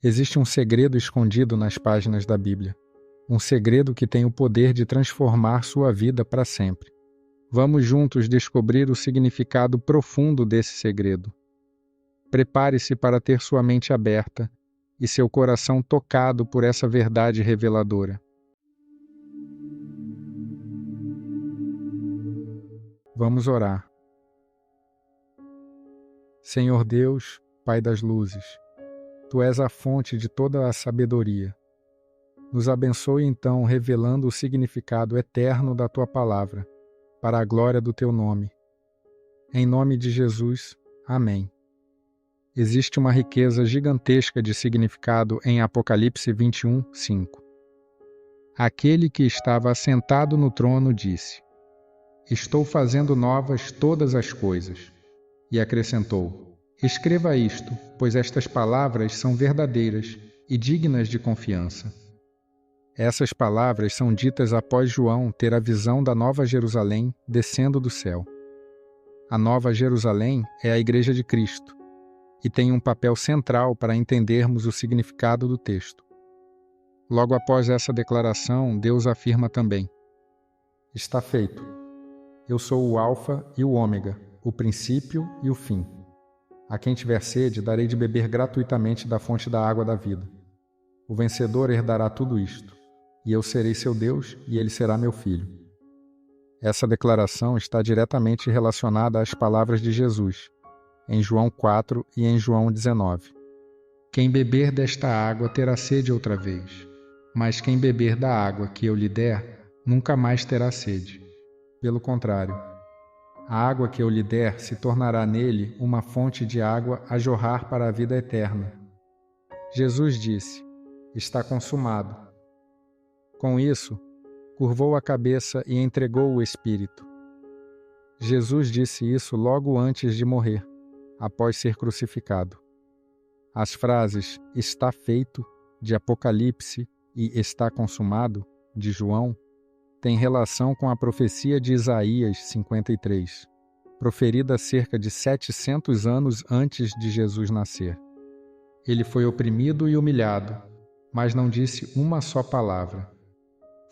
Existe um segredo escondido nas páginas da Bíblia. Um segredo que tem o poder de transformar sua vida para sempre. Vamos juntos descobrir o significado profundo desse segredo. Prepare-se para ter sua mente aberta e seu coração tocado por essa verdade reveladora. Vamos orar. Senhor Deus, Pai das luzes, Tu és a fonte de toda a sabedoria. Nos abençoe então, revelando o significado eterno da Tua palavra, para a glória do Teu nome. Em nome de Jesus, amém. Existe uma riqueza gigantesca de significado em Apocalipse 21, 5. Aquele que estava assentado no trono disse: Estou fazendo novas todas as coisas. E acrescentou: Escreva isto, pois estas palavras são verdadeiras e dignas de confiança. Essas palavras são ditas após João ter a visão da Nova Jerusalém descendo do céu. A Nova Jerusalém é a Igreja de Cristo e tem um papel central para entendermos o significado do texto. Logo após essa declaração, Deus afirma também: Está feito. Eu sou o Alfa e o Ômega, o princípio e o fim. A quem tiver sede, darei de beber gratuitamente da fonte da água da vida. O vencedor herdará tudo isto, e eu serei seu Deus, e ele será meu filho. Essa declaração está diretamente relacionada às palavras de Jesus, em João 4 e em João 19. Quem beber desta água terá sede outra vez, mas quem beber da água que eu lhe der, nunca mais terá sede. Pelo contrário, a água que eu lhe der se tornará nele uma fonte de água a jorrar para a vida eterna. Jesus disse: Está consumado. Com isso, curvou a cabeça e entregou o Espírito. Jesus disse isso logo antes de morrer, após ser crucificado. As frases "está feito" de Apocalipse e "está consumado" de João têm relação com a profecia de Isaías 53, proferida cerca de 700 anos antes de Jesus nascer. Ele foi oprimido e humilhado, mas não disse uma só palavra.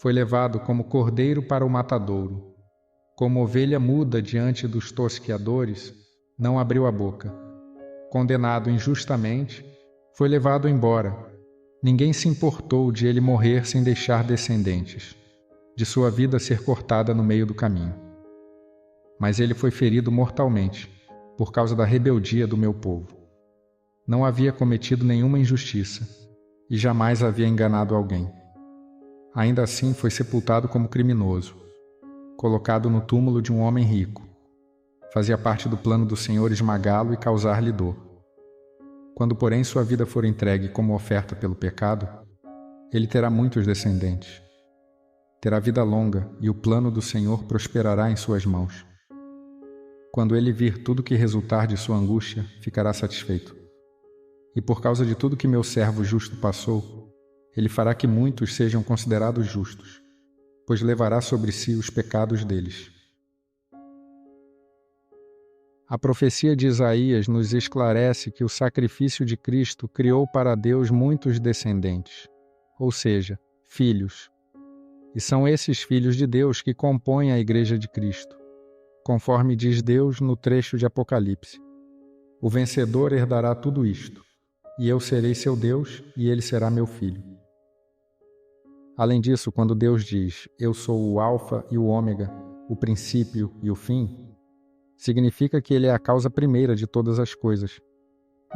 Foi levado como cordeiro para o matadouro. Como ovelha muda diante dos tosqueadores, não abriu a boca. Condenado injustamente, foi levado embora. Ninguém se importou de ele morrer sem deixar descendentes, de sua vida ser cortada no meio do caminho. Mas ele foi ferido mortalmente, por causa da rebeldia do meu povo. Não havia cometido nenhuma injustiça, e jamais havia enganado alguém. Ainda assim foi sepultado como criminoso, colocado no túmulo de um homem rico. Fazia parte do plano do Senhor esmagá-lo e causar-lhe dor. Quando, porém, sua vida for entregue como oferta pelo pecado, ele terá muitos descendentes. Terá vida longa e o plano do Senhor prosperará em suas mãos. Quando ele vir tudo que resultar de sua angústia, ficará satisfeito. E por causa de tudo que meu servo justo passou, ele fará que muitos sejam considerados justos, pois levará sobre si os pecados deles. A profecia de Isaías nos esclarece que o sacrifício de Cristo criou para Deus muitos descendentes, ou seja, filhos. E são esses filhos de Deus que compõem a Igreja de Cristo, conforme diz Deus no trecho de Apocalipse. O vencedor herdará tudo isto, e eu serei seu Deus, e ele será meu filho. Além disso, quando Deus diz, eu sou o Alfa e o Ômega, o princípio e o fim, significa que ele é a causa primeira de todas as coisas,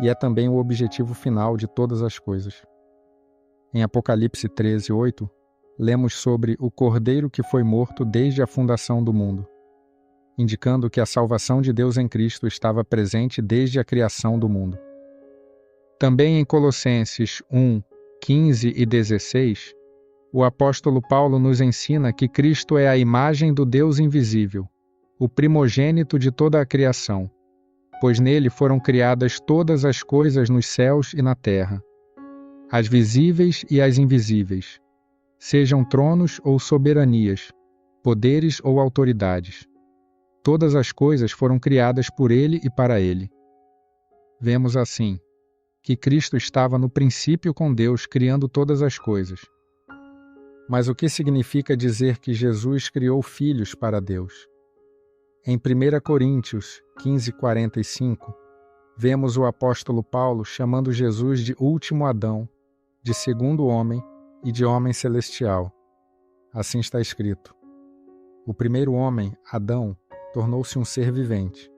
e é também o objetivo final de todas as coisas. Em Apocalipse 13, 8, lemos sobre o Cordeiro que foi morto desde a fundação do mundo, indicando que a salvação de Deus em Cristo estava presente desde a criação do mundo. Também em Colossenses 1, 15 e 16, o apóstolo Paulo nos ensina que Cristo é a imagem do Deus invisível, o primogênito de toda a criação, pois nele foram criadas todas as coisas nos céus e na terra, as visíveis e as invisíveis, sejam tronos ou soberanias, poderes ou autoridades. Todas as coisas foram criadas por ele e para ele. Vemos assim: que Cristo estava no princípio com Deus, criando todas as coisas. Mas o que significa dizer que Jesus criou filhos para Deus? Em 1 Coríntios 15:45, vemos o apóstolo Paulo chamando Jesus de último Adão, de segundo homem e de homem celestial. Assim está escrito: o primeiro homem, Adão, tornou-se um ser vivente.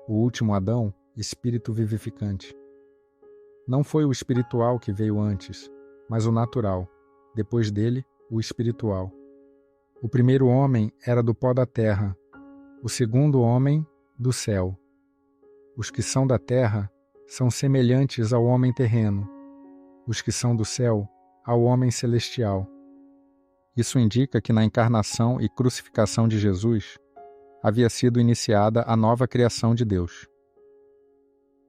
O último Adão, espírito vivificante. Não foi o espiritual que veio antes, mas o natural, depois dele, o espiritual. O primeiro homem era do pó da terra, o segundo homem, do céu. Os que são da terra são semelhantes ao homem terreno, os que são do céu, ao homem celestial. Isso indica que na encarnação e crucificação de Jesus havia sido iniciada a nova criação de Deus.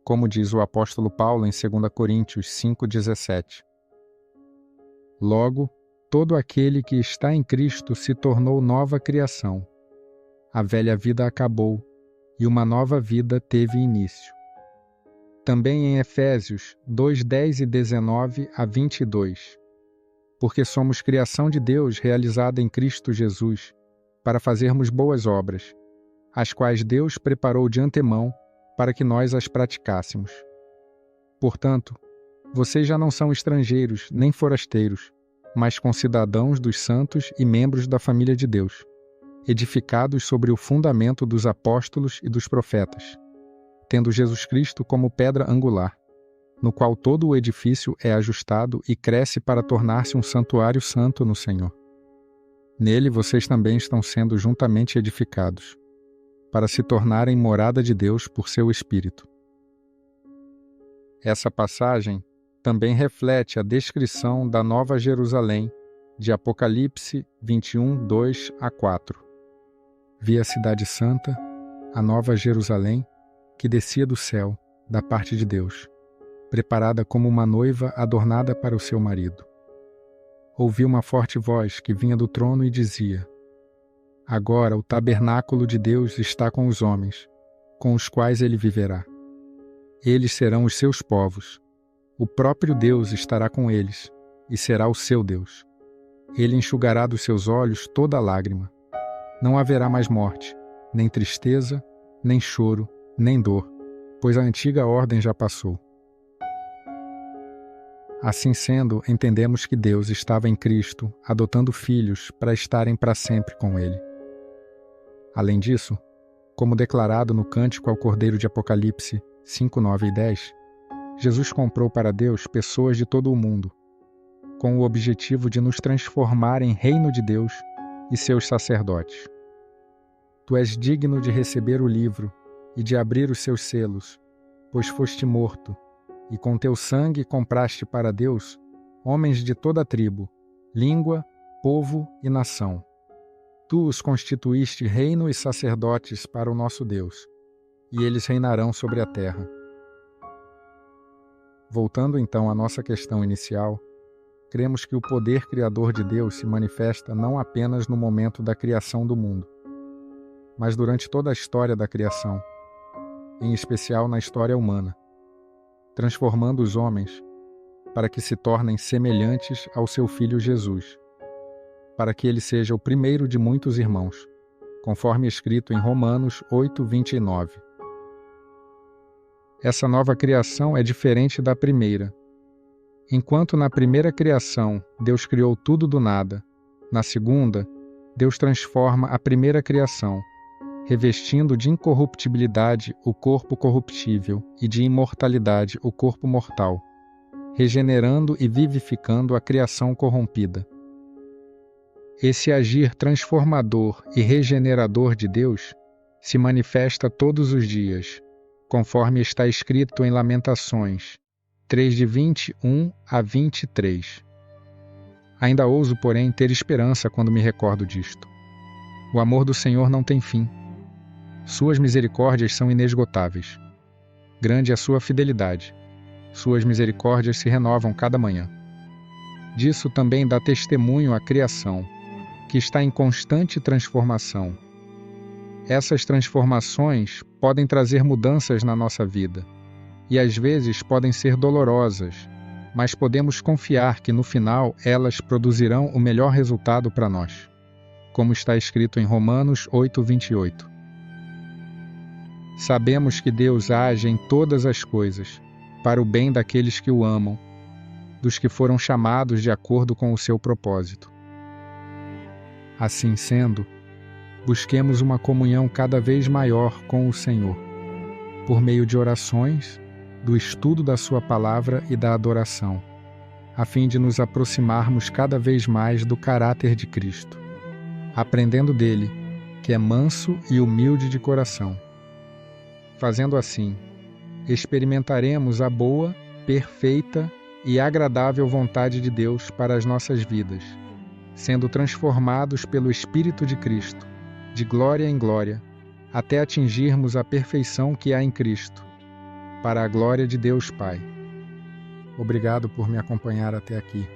Como diz o apóstolo Paulo em 2 Coríntios 5:17. Logo, todo aquele que está em Cristo se tornou nova criação. A velha vida acabou e uma nova vida teve início. Também em Efésios 2:10 e 19 a 22. Porque somos criação de Deus realizada em Cristo Jesus, para fazermos boas obras, as quais Deus preparou de antemão para que nós as praticássemos. Portanto, vocês já não são estrangeiros nem forasteiros, mas concidadãos dos santos e membros da família de Deus, edificados sobre o fundamento dos apóstolos e dos profetas, tendo Jesus Cristo como pedra angular, no qual todo o edifício é ajustado e cresce para tornar-se um santuário santo no Senhor. Nele vocês também estão sendo juntamente edificados, para se tornarem morada de Deus por seu Espírito. Essa passagem também reflete a descrição da Nova Jerusalém de Apocalipse 21, 2 a 4. Vi a cidade santa, a Nova Jerusalém, que descia do céu, da parte de Deus, preparada como uma noiva adornada para o seu marido. Ouvi uma forte voz que vinha do trono e dizia: agora o tabernáculo de Deus está com os homens, com os quais ele viverá. Eles serão os seus povos. O próprio Deus estará com eles, e será o seu Deus. Ele enxugará dos seus olhos toda lágrima. Não haverá mais morte, nem tristeza, nem choro, nem dor, pois a antiga ordem já passou. Assim sendo, entendemos que Deus estava em Cristo, adotando filhos para estarem para sempre com Ele. Além disso, como declarado no Cântico ao Cordeiro de Apocalipse 5, 9 e 10, Jesus comprou para Deus pessoas de todo o mundo, com o objetivo de nos transformar em reino de Deus e seus sacerdotes. Tu és digno de receber o livro e de abrir os seus selos, pois foste morto, e com teu sangue compraste para Deus homens de toda tribo, língua, povo e nação. Tu os constituíste reino e sacerdotes para o nosso Deus, e eles reinarão sobre a terra. Voltando então à nossa questão inicial, cremos que o poder criador de Deus se manifesta não apenas no momento da criação do mundo, mas durante toda a história da criação, em especial na história humana, transformando os homens para que se tornem semelhantes ao seu Filho Jesus, para que ele seja o primeiro de muitos irmãos, conforme escrito em Romanos 8, 29. Essa nova criação é diferente da primeira. Enquanto na primeira criação Deus criou tudo do nada, na segunda, Deus transforma a primeira criação, revestindo de incorruptibilidade o corpo corruptível e de imortalidade o corpo mortal, regenerando e vivificando a criação corrompida. Esse agir transformador e regenerador de Deus se manifesta todos os dias, conforme está escrito em Lamentações 3, de 21 a 23. Ainda ouso, porém, ter esperança quando me recordo disto. O amor do Senhor não tem fim. Suas misericórdias são inesgotáveis. Grande é a sua fidelidade. Suas misericórdias se renovam cada manhã. Disso também dá testemunho a criação, que está em constante transformação. Essas transformações podem trazer mudanças na nossa vida, e às vezes podem ser dolorosas, mas podemos confiar que no final elas produzirão o melhor resultado para nós, como está escrito em Romanos 8:28. Sabemos que Deus age em todas as coisas, para o bem daqueles que o amam, dos que foram chamados de acordo com o seu propósito. Assim sendo, busquemos uma comunhão cada vez maior com o Senhor, por meio de orações, do estudo da sua palavra e da adoração, a fim de nos aproximarmos cada vez mais do caráter de Cristo, aprendendo dele, que é manso e humilde de coração. Fazendo assim, experimentaremos a boa, perfeita e agradável vontade de Deus para as nossas vidas, sendo transformados pelo Espírito de Cristo, de glória em glória, até atingirmos a perfeição que há em Cristo, para a glória de Deus Pai. Obrigado por me acompanhar até aqui.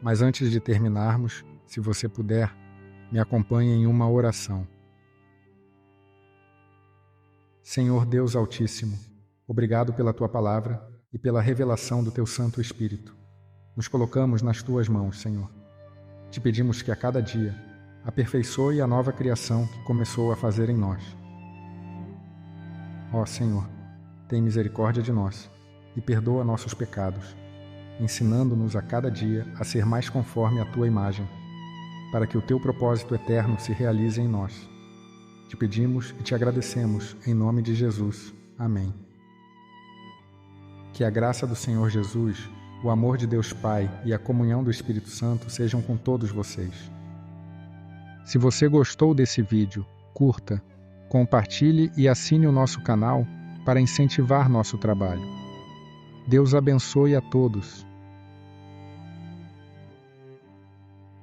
Mas antes de terminarmos, se você puder, me acompanhe em uma oração. Senhor Deus Altíssimo, obrigado pela Tua palavra e pela revelação do Teu Santo Espírito. Nos colocamos nas Tuas mãos, Senhor. Te pedimos que a cada dia aperfeiçoe a nova criação que começou a fazer em nós. Ó Senhor, tem misericórdia de nós e perdoa nossos pecados, ensinando-nos a cada dia a ser mais conforme à Tua imagem, para que o Teu propósito eterno se realize em nós. Te pedimos e te agradecemos, em nome de Jesus. Amém. Que a graça do Senhor Jesus, o amor de Deus Pai e a comunhão do Espírito Santo sejam com todos vocês. Se você gostou desse vídeo, curta, compartilhe e assine o nosso canal para incentivar nosso trabalho. Deus abençoe a todos.